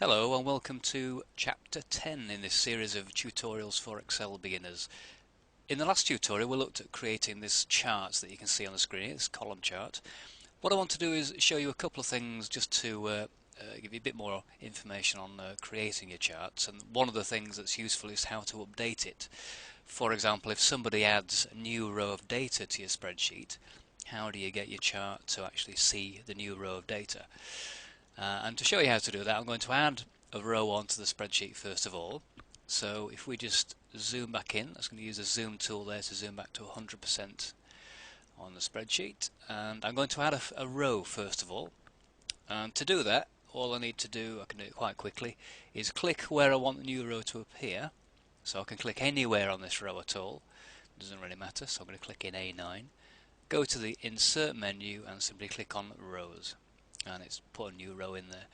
Hello and welcome to Chapter 10 in this series of tutorials for Excel beginners. In the last tutorial we looked at creating this chart that you can see on the screen, this column chart. What I want to do is show you a couple of things just to give you a bit more information on creating your charts, and one of the things that's useful is how to update it. For example, if somebody adds a new row of data to your spreadsheet, how do you get your chart to actually see the new row of data? And to show you how to do that, I'm going to add a row onto the spreadsheet first of all. So if we just zoom back in, I'm going to use the zoom tool there to zoom back to 100% on the spreadsheet, and I'm going to add a row first of all. And to do that, all I need to do, I can do it quite quickly, is click where I want the new row to appear. So I can click anywhere on this row at all, it doesn't really matter, so I'm going to click in A9, go to the insert menu and simply click on rows, and it's put a new row in there.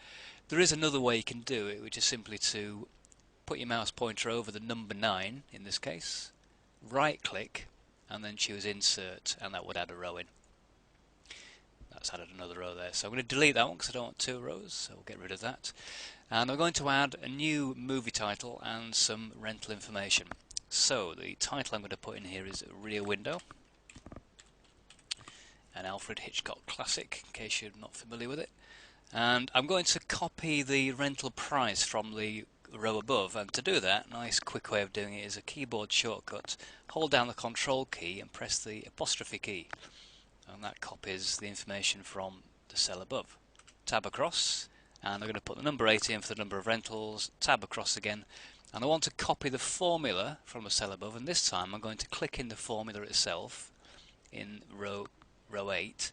There is another way you can do it, which is simply to put your mouse pointer over the number 9 in this case, right click and then choose insert, and that would add a row in. That's added another row there, so I'm going to delete that one because I don't want two rows, so we'll get rid of that. And I'm going to add a new movie title and some rental information. So the title I'm going to put in here is Rear Window, an Alfred Hitchcock classic, in case you're not familiar with it. And I'm going to copy the rental price from the row above, and to do that, a nice quick way of doing it is a keyboard shortcut. Hold down the control key and press the apostrophe key, and that copies the information from the cell above. Tab across, and I'm going to put the number 80 in for the number of rentals, tab across again, and I want to copy the formula from the cell above, and this time I'm going to click in the formula itself in row 8,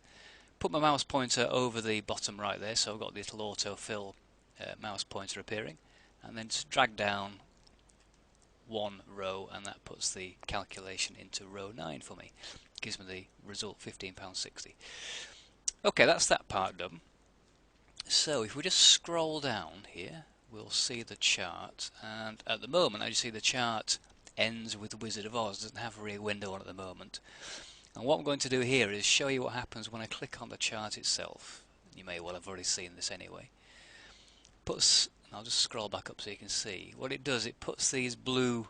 put my mouse pointer over the bottom right there, so I've got the little autofill mouse pointer appearing, and then just drag down one row, and that puts the calculation into row 9 for me. Gives me the result £15.60. Okay, that's that part done. So if we just scroll down here, we'll see the chart, and at the moment, as you see, the chart ends with the Wizard of Oz. It doesn't have a rear window on at the moment. And what I'm going to do here is show you what happens when I click on the chart itself. You may well have already seen this anyway. I'll just scroll back up so you can see. What it does, it puts these blue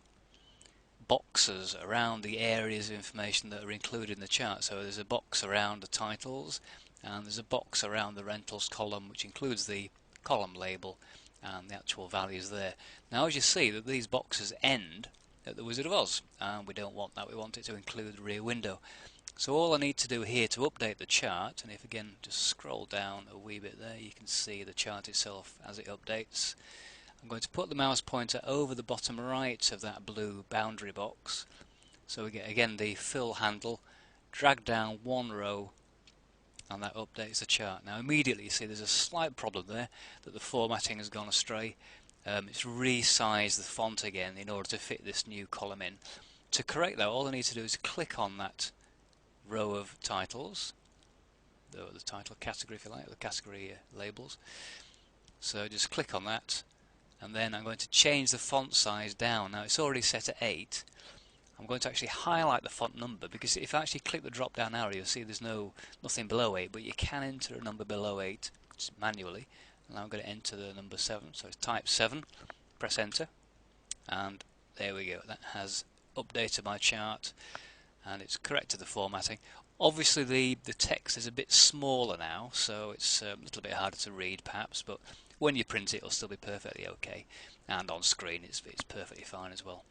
boxes around the areas of information that are included in the chart. So there's a box around the titles, and there's a box around the rentals column, which includes the column label and the actual values there. Now, as you see, that these boxes end at the Wizard of Oz, and we don't want that. We want it to include the rear window. So all I need to do here to update the chart, and if again just scroll down a wee bit there, you can see the chart itself as it updates. I'm going to put the mouse pointer over the bottom right of that blue boundary box, so we get again the fill handle, drag down one row, and that updates the chart. Now immediately you see there's a slight problem there, that the formatting has gone astray. It's resized the font again in order to fit this new column in. To correct that, all I need to do is click on that row of titles, the title category if you like, the category labels. So just click on that, and then I'm going to change the font size down. Now it's already set at 8. I'm going to actually highlight the font number, because if I actually click the drop down arrow, you'll see there's nothing below 8, but you can enter a number below 8 just manually. And I'm going to enter the number 7, so type 7, press enter, and there we go. That has updated my chart, and it's corrected the formatting. Obviously the text is a bit smaller now, so it's a little bit harder to read perhaps, but when you print it it'll still be perfectly okay, and on screen it's perfectly fine as well.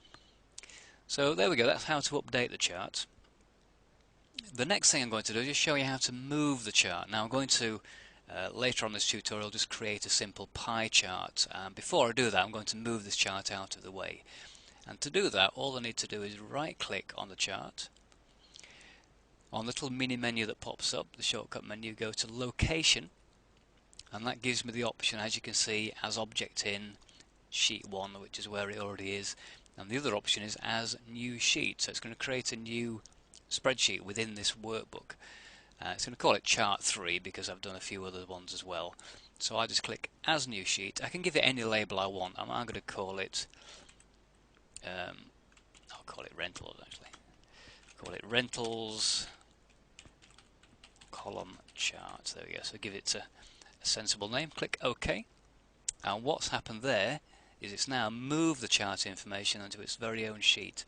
So there we go, that's how to update the chart. The next thing I'm going to do is just show you how to move the chart. Now I'm going to later on this tutorial just create a simple pie chart, and before I do that I'm going to move this chart out of the way. And to do that, all I need to do is right click on the chart. On the little mini menu that pops up, the shortcut menu, go to location, and that gives me the option, as you can see, as object in sheet 1, which is where it already is, and the other option is as new sheet. So it's going to create a new spreadsheet within this workbook. It's going to call it chart 3 because I've done a few other ones as well. So I just click as new sheet. I can give it any label I want. I'm going to call it I'll call it rentals actually. Call it rentals column chart. There we go. So give it a sensible name. Click OK, And what's happened there is it's now moved the chart information onto its very own sheet,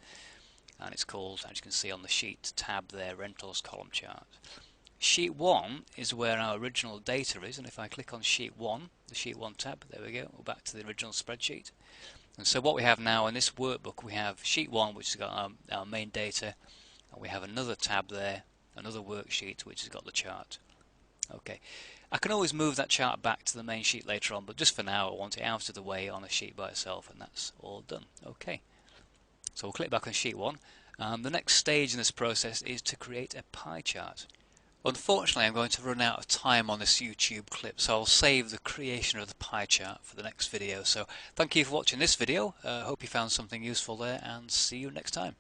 and it's called, as you can see on the sheet tab there, Rentals Column Chart. Sheet 1 is where our original data is, and if I click on Sheet 1, the Sheet 1 tab, there we go, we're back to the original spreadsheet. And so what we have now in this workbook, we have Sheet 1, which has got our main data, and we have another tab there, another worksheet, which has got the chart. Okay, I can always move that chart back to the main sheet later on, but just for now I want it out of the way on a sheet by itself, and that's all done. Okay, so we'll click back on Sheet 1. The next stage in this process is to create a pie chart. Unfortunately, I'm going to run out of time on this YouTube clip, so I'll save the creation of the pie chart for the next video. So thank you for watching this video. Hope you found something useful there, and see you next time.